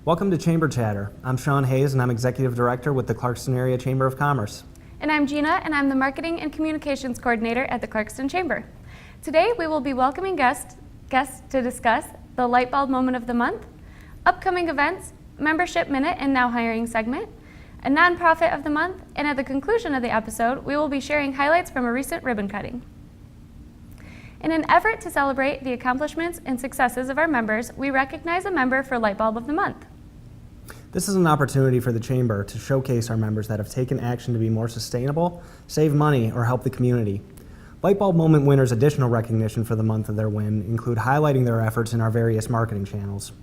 Welcome to Chamber Chatter. I'm Sean Hayes and I'm Executive Director with the Clarkston Area Chamber of Commerce. And I'm Gina and I'm the Marketing and Communications Coordinator at the Clarkston Chamber. Today we will be welcoming guests to discuss the Light Bulb Moment of the Month, upcoming events, Membership Minute and Now Hiring segment, a nonprofit of the month, and at the conclusion of the episode, we will be sharing highlights from a recent ribbon cutting. In an effort to celebrate the accomplishments and successes of our members, we recognize a member for Light Bulb of the Month. This is an opportunity for the Chamber to showcase our members that have taken action to be more sustainable, save money, or help the community. Light Bulb Moment winners' additional recognition for the month of their win include highlighting their efforts in our various marketing channels.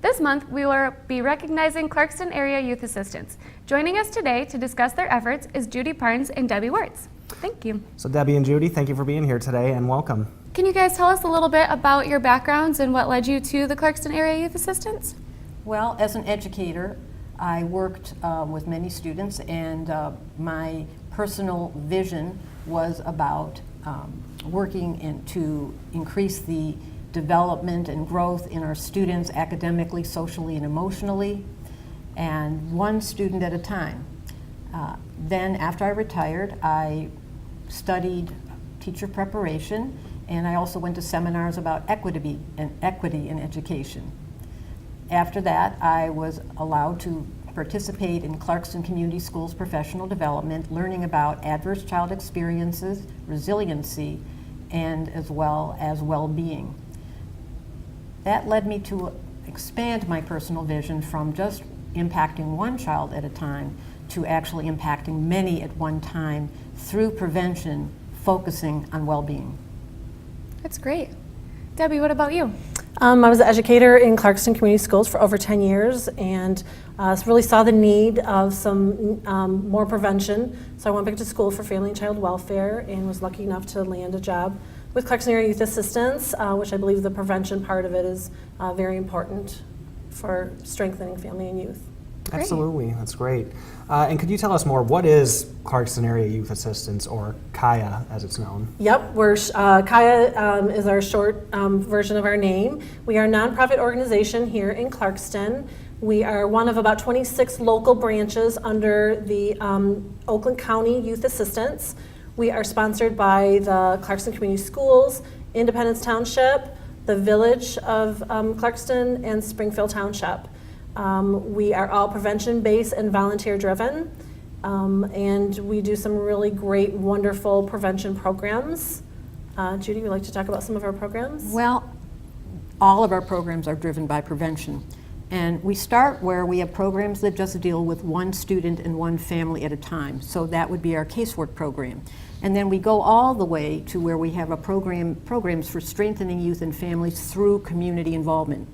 This month, we will be recognizing Clarkston Area Youth Assistants. Joining us today to discuss their efforts is Judy Parnes and Debbie Wertz. Thank you. So Debbie and Judy, thank you for being here today and welcome. Can you guys tell us a little bit about your backgrounds and what led you to the Clarkston Area Youth Assistants? Well, as an educator, I worked with many students, and my personal vision was about working to increase the development and growth in our students academically, socially, and emotionally, and one student at a time. Then after I retired, I studied teacher preparation, and I also went to seminars about equity in education. After that, I was allowed to participate in Clarkston Community Schools professional development, learning about adverse child experiences, resiliency, and as well as well-being. That led me to expand my personal vision from just impacting one child at a time to actually impacting many at one time through prevention, focusing on well-being. That's great. Debbie, what about you? I was an educator in Clarkston Community Schools for over 10 years and really saw the need of some more prevention. So I went back to school for family and child welfare and was lucky enough to land a job with Clarkston Area Youth Assistants, which I believe the prevention part of it is very important for strengthening family and youth. Great. Absolutely, that's great. And could you tell us more, what is Clarkston Area Youth Assistants, or KAYA as it's known? Yep, KAYA is our short version of our name. We are a nonprofit organization here in Clarkston. We are one of about 26 local branches under the Oakland County Youth Assistants. We are sponsored by the Clarkston Community Schools, Independence Township, the Village of Clarkston, and Springfield Township. We are all prevention-based and volunteer-driven, and we do some really great, wonderful prevention programs. Judy, would you like to talk about some of our programs? Well, all of our programs are driven by prevention. And we start where we have programs that just deal with one student and one family at a time. So that would be our casework program. And then we go all the way to where we have programs for strengthening youth and families through community involvement,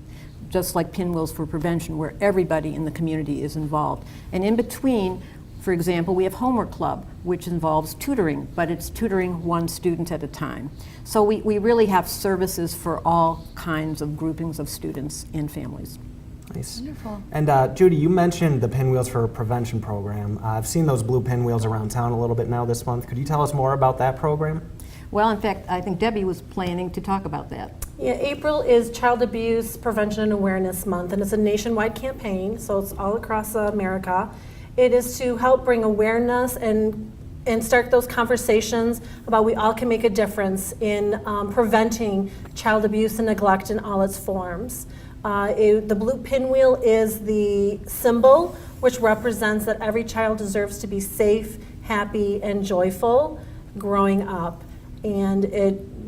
just like Pinwheels for Prevention, where everybody in the community is involved. And in between, for example, we have Homework Club, which involves tutoring, but it's tutoring one student at a time. So we really have services for all kinds of groupings of students and families. Nice. Wonderful. And Judy, you mentioned the Pinwheels for Prevention program. I've seen those blue pinwheels around town a little bit now this month. Could you tell us more about that program? Well, in fact, I think Debbie was planning to talk about that. Yeah, April is Child Abuse Prevention and Awareness Month, and it's a nationwide campaign, so it's all across America. It is to help bring awareness and start those conversations about we all can make a difference in preventing child abuse and neglect in all its forms. The blue pinwheel is the symbol which represents that every child deserves to be safe, happy, and joyful growing up. And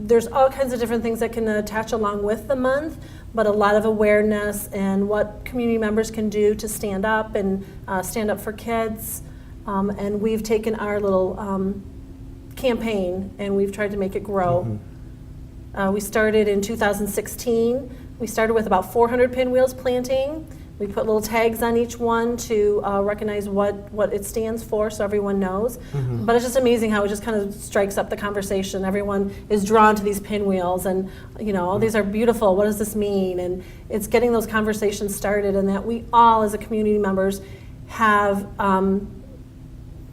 there's all kinds of different things that can attach along with the month, but a lot of awareness and what community members can do to stand up and stand up for kids. And we've taken our little campaign and we've tried to make it grow. Mm-hmm. We started in 2016. We started with about 400 pinwheels planting. We put little tags on each one to recognize what it stands for so everyone knows. Mm-hmm. But it's just amazing how it just kind of strikes up the conversation. Everyone is drawn to these pinwheels and, oh, these are beautiful. What does this mean? And it's getting those conversations started, and that we all as a community members have,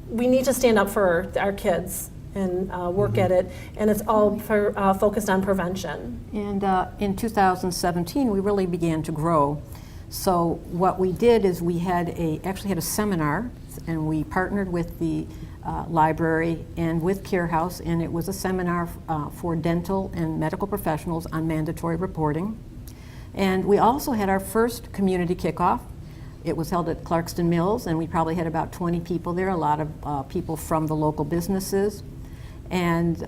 we need to stand up for our kids and work at it, and it's all focused on prevention. And in 2017, we really began to grow. So what we did is we actually had a seminar, and we partnered with the library and with Care House, and it was a seminar for dental and medical professionals on mandatory reporting. And we also had our first community kickoff. It was held at Clarkston Mills, and we probably had about 20 people there, a lot of people from the local businesses. And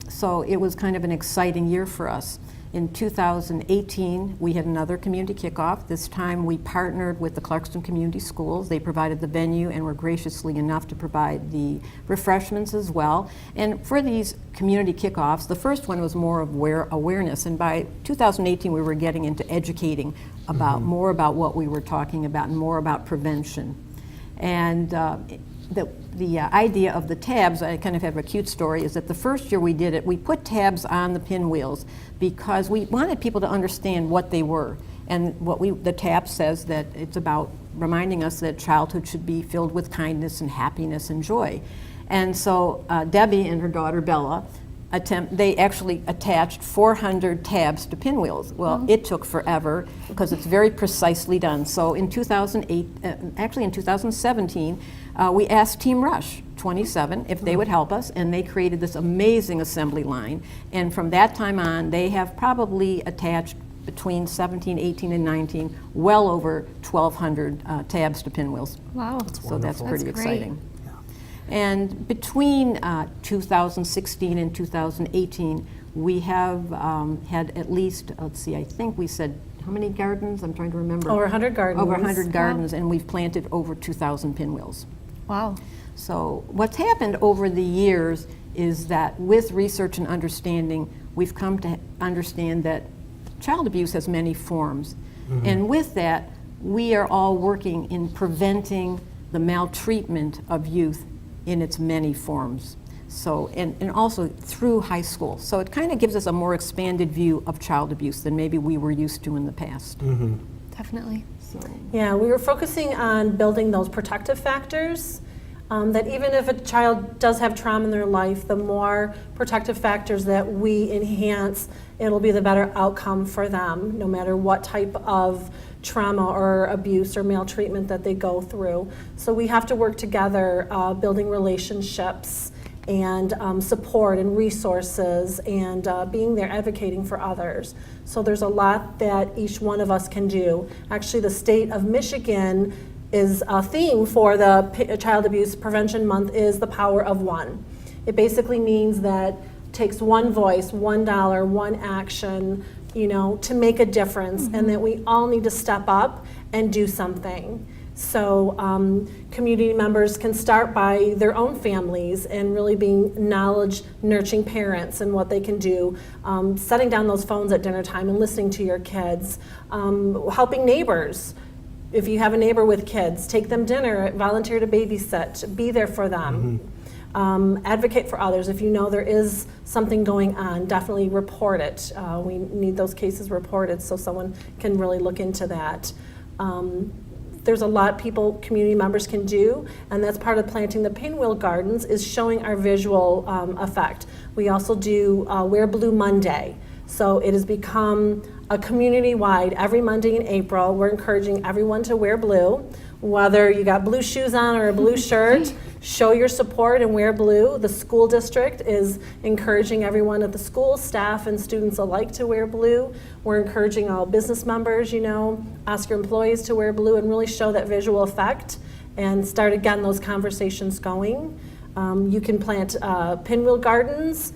so it was kind of an exciting year for us. In 2018, we had another community kickoff. This time we partnered with the Clarkston Community Schools. They provided the venue and were graciously enough to provide the refreshments as well. And for these community kickoffs, the first one was more of awareness. And by 2018, we were getting into educating about more about what we were talking about and more about prevention. And the idea of the tabs, I kind of have a cute story, is that the first year we did it, we put tabs on the pinwheels because we wanted people to understand what they were. And the tab says that it's about reminding us that childhood should be filled with kindness and happiness and joy. And so Debbie and her daughter Bella, they actually attached 400 tabs to pinwheels. Well, it took forever because it's very precisely done. So in 2017, we asked Team Rush 27 if they would help us, and they created this amazing assembly line. And from that time on, they have probably attached between 17, 18, and 19, well over 1,200 tabs to pinwheels. Wow. So that's pretty That's great. exciting. And between 2016 and 2018, we have had at least, let's see, I think we said, how many gardens? I'm trying to remember. Over 100 gardens. Over 100 gardens, and we've planted over 2,000 pinwheels. Wow. So what's happened over the years is that with research and understanding, we've come to understand that child abuse has many forms. And with that, we are all working in preventing the maltreatment of youth in its many forms. So, and also through high school. So it kind of gives us a more expanded view of child abuse than maybe we were used to in the past. Definitely. So, Yeah, we were focusing on building those protective factors, that even if a child does have trauma in their life, the more protective factors that we enhance, it'll be the better outcome for them, no matter what type of trauma or abuse or maltreatment that they go through. So we have to work together, building relationships and support and resources and being there advocating for others. So there's a lot that each one of us can do. Actually, the state of Michigan is a theme for the Child Abuse Prevention Month is the power of one. It basically means that it takes one voice, $1, one action, to make a difference, and that we all need to step up and do something. So community members can start by their own families and really being knowledge nurturing parents and what they can do, setting down those phones at dinner time and listening to your kids, helping neighbors. If you have a neighbor with kids, take them dinner, volunteer to babysit, be there for them. Advocate for others. If you know there is something going on, definitely report it. We need those cases reported so someone can really look into that. There's a lot community members can do, and that's part of planting the pinwheel gardens is showing our visual effect. We also do Wear Blue Monday. So it has become a community-wide, every Monday in April, we're encouraging everyone to wear blue. Whether you got blue shoes on or a blue shirt, show your support and wear blue. The school district is encouraging everyone at the school, staff and students alike to wear blue. We're encouraging all business members, ask your employees to wear blue and really show that visual effect and start again those conversations going. You can plant pinwheel gardens.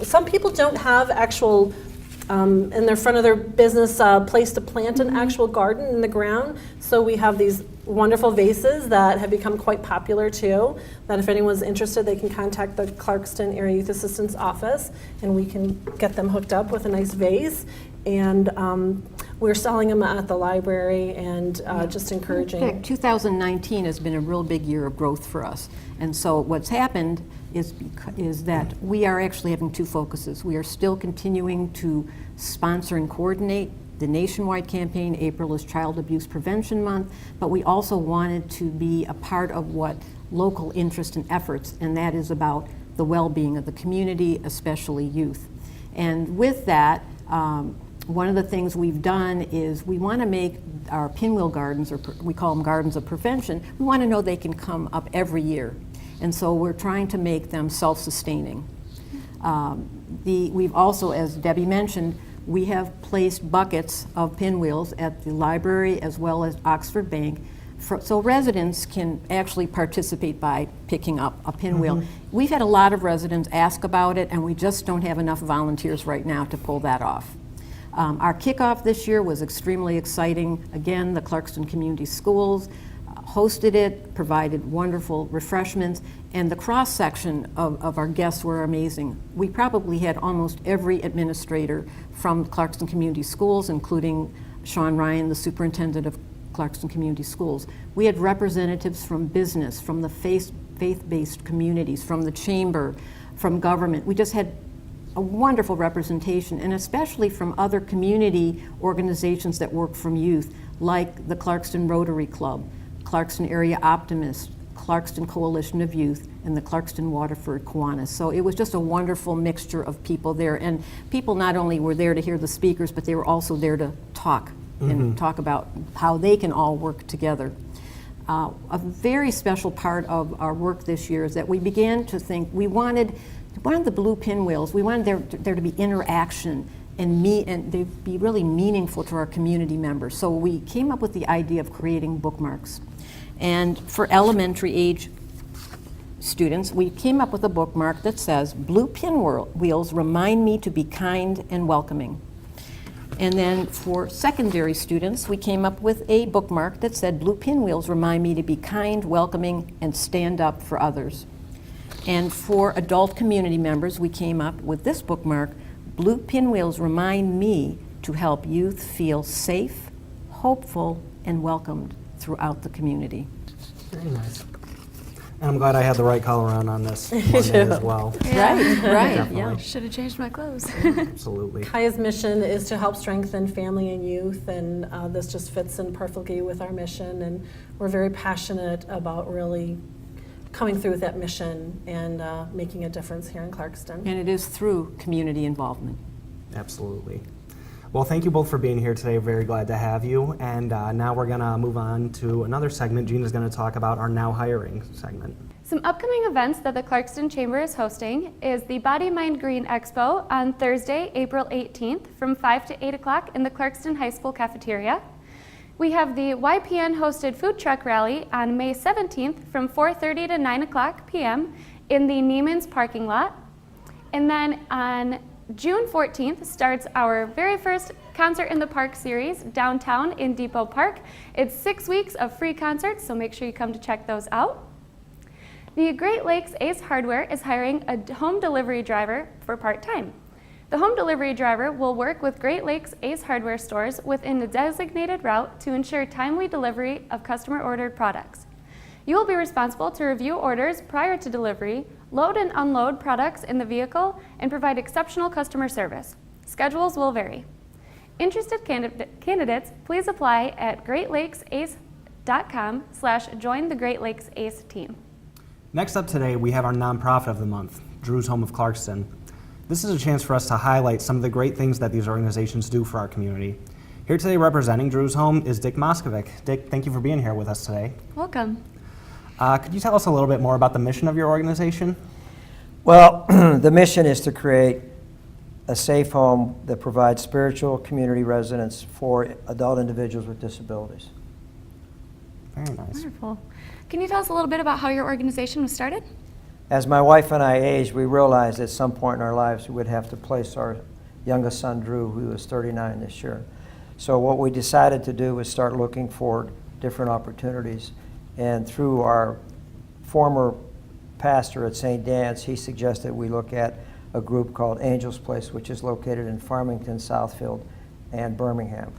Some people don't have actual in their front of their business place to plant an actual garden in the ground. So we have these wonderful vases that have become quite popular too, that if anyone's interested, they can contact the Clarkston Area Youth Assistance Office and we can get them hooked up with a nice vase. And we're selling them at the library and just encouraging. In fact, 2019 has been a real big year of growth for us. And so what's happened is that we are actually having two focuses. We are still continuing to sponsor and coordinate the nationwide campaign. April is Child Abuse Prevention Month, but we also wanted to be a part of what local interest and efforts, and that is about the well-being of the community, especially youth. And with that, one of the things we've done is we want to make our pinwheel gardens, or we call them gardens of prevention, we want to know they can come up every year. And so we're trying to make them self-sustaining. We've also, as Debbie mentioned, we have placed buckets of pinwheels at the library as well as Oxford Bank, so residents can actually participate by picking up a pinwheel. We've had a lot of residents ask about it, and we just don't have enough volunteers right now to pull that off. Our kickoff this year was extremely exciting. Again, the Clarkston Community Schools hosted it, provided wonderful refreshments, and the cross-section of our guests were amazing. We probably had almost every administrator from Clarkston Community Schools, including Sean Ryan, the superintendent of Clarkston Community Schools. We had representatives from business, from the faith-based communities, from the chamber, from government. We just had a wonderful representation, and especially from other community organizations that work from youth, like the Clarkston Rotary Club, Clarkston Area Optimist, Clarkston Coalition of Youth, and the Clarkston Waterford Kiwanis. So it was just a wonderful mixture of people there, and people not only were there to hear the speakers, but they were also there to talk and talk about how they can all work together. A very special part of our work this year is that we began to think we wanted the blue pinwheels, we wanted there to be interaction and they'd be really meaningful to our community members. So we came up with the idea of creating bookmarks. And for elementary age students, we came up with a bookmark that says, "Blue pinwheels remind me to be kind and welcoming." And then for secondary students, we came up with a bookmark that said, "Blue pinwheels remind me to be kind, welcoming, and stand up for others." And for adult community members, we came up with this bookmark, "Blue pinwheels remind me to help youth feel safe, hopeful, and welcomed throughout the community." Very nice. And I'm glad I had the right color on this one as well. Right, Definitely. yeah. Should have changed my clothes. Absolutely. Kaya's mission is to help strengthen family and youth, and this just fits in perfectly with our mission, and we're very passionate about really coming through with that mission and making a difference here in Clarkston. And it is through community involvement. Absolutely. Well, thank you both for being here today. Very glad to have you. And now we're going to move on to another segment. Gina's going to talk about our Now Hiring segment. Some upcoming events that the Clarkston Chamber is hosting is the Body, Mind, Green Expo on Thursday, April 18th from 5 to 8 o'clock in the Clarkston High School cafeteria. We have the YPN hosted food truck rally on May 17th from 4:30 to 9 o'clock p.m. in the Neiman's parking lot. And then on June 14th starts our very first Concert in the Park series downtown in Depot Park. It's 6 weeks of free concerts, so make sure you come to check those out. The Great Lakes Ace Hardware is hiring a home delivery driver for part-time. The home delivery driver will work with Great Lakes Ace Hardware stores within a designated route to ensure timely delivery of customer-ordered products. You will be responsible to review orders prior to delivery, load and unload products in the vehicle, and provide exceptional customer service. Schedules will vary. Interested candidates, please apply at greatlakesace.com/join the Great Lakes Ace team. Next up today, we have our nonprofit of the month, Drew's Home of Clarkston. This is a chance for us to highlight some of the great things that these organizations do for our community. Here today representing Drew's Home is Dick Moskovic. Dick, thank you for being here with us today. Welcome. Could you tell us a little bit more about the mission of your organization? Well, the mission is to create a safe home that provides spiritual community residence for adult individuals with disabilities. Very nice. Wonderful. Can you tell us a little bit about how your organization was started? As my wife and I aged, we realized at some point in our lives we would have to place our youngest son, Drew, who is 39 this year. So what we decided to do was start looking for different opportunities. And through our former pastor at St. Dan's, he suggested we look at a group called Angel's Place, which is located in Farmington, Southfield, and Birmingham.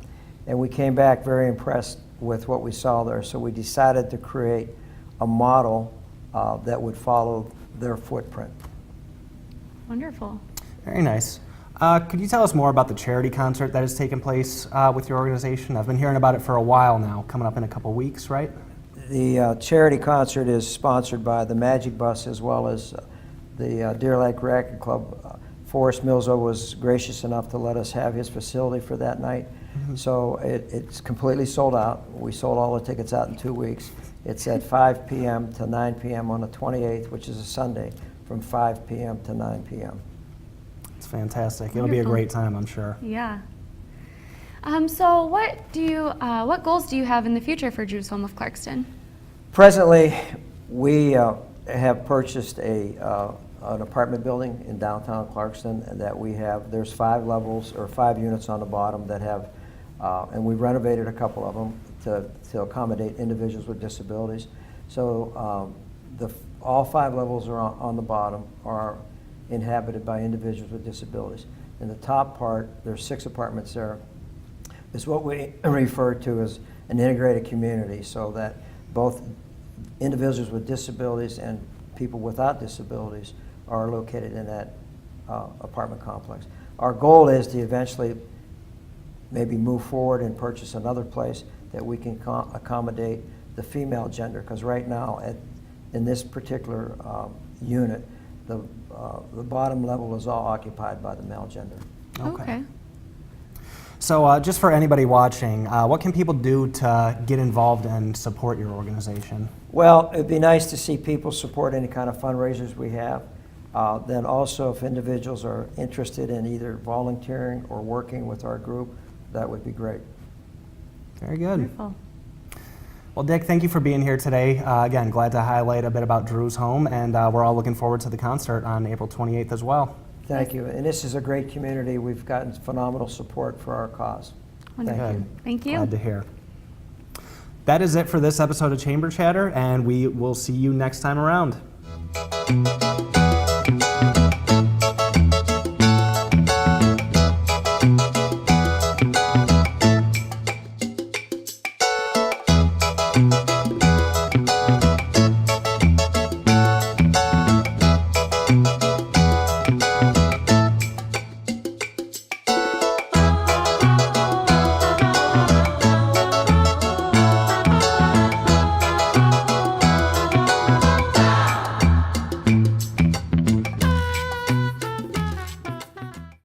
And we came back very impressed with what we saw there, so we decided to create a model that would follow their footprint. Wonderful. Very nice. Could you tell us more about the charity concert that has taken place with your organization? I've been hearing about it for a while now, coming up in a couple weeks, right? The charity concert is sponsored by the Magic Bus as well as the Deer Lake Racquet Club Forrest Milzo was gracious enough to let us have his facility for that night. So it's completely sold out. We sold all the tickets out in 2 weeks. It's at 5 p.m. to 9 p.m. on the 28th, which is a Sunday, from 5 p.m. to 9 p.m. It's fantastic. It'll be a Wonderful. great time, I'm sure. Yeah. So what goals do you have in the future for Drew's Home of Clarkston? Presently, we have purchased an apartment building in downtown Clarkston that we have. There's 5 levels or 5 units on the bottom that have, and we renovated a couple of them to accommodate individuals with disabilities. So all 5 levels are on the bottom are inhabited by individuals with disabilities. In the top part, there's 6 apartments there. It's what we refer to as an integrated community, so that both individuals with disabilities and people without disabilities are located in that apartment complex. Our goal is to eventually maybe move forward and purchase another place that we can accommodate the female gender, because right now in this particular unit, the bottom level is all occupied by the male gender. Okay. So just for anybody watching, what can people do to get involved and support your organization? Well, it'd be nice to see people support any kind of fundraisers we have. Then also, if individuals are interested in either volunteering or working with our group, that would be great. Very good. Wonderful. Well, Dick, thank you for being here today. Again, glad to highlight a bit about Drew's Home, and we're all looking forward to the concert on April 28th as well. Thank you. And this is a great community. We've gotten phenomenal support for our cause. Wonderful. Thank you. Thank you. Glad to hear. That is it for this episode of Chamber Chatter, and we will see you next time around.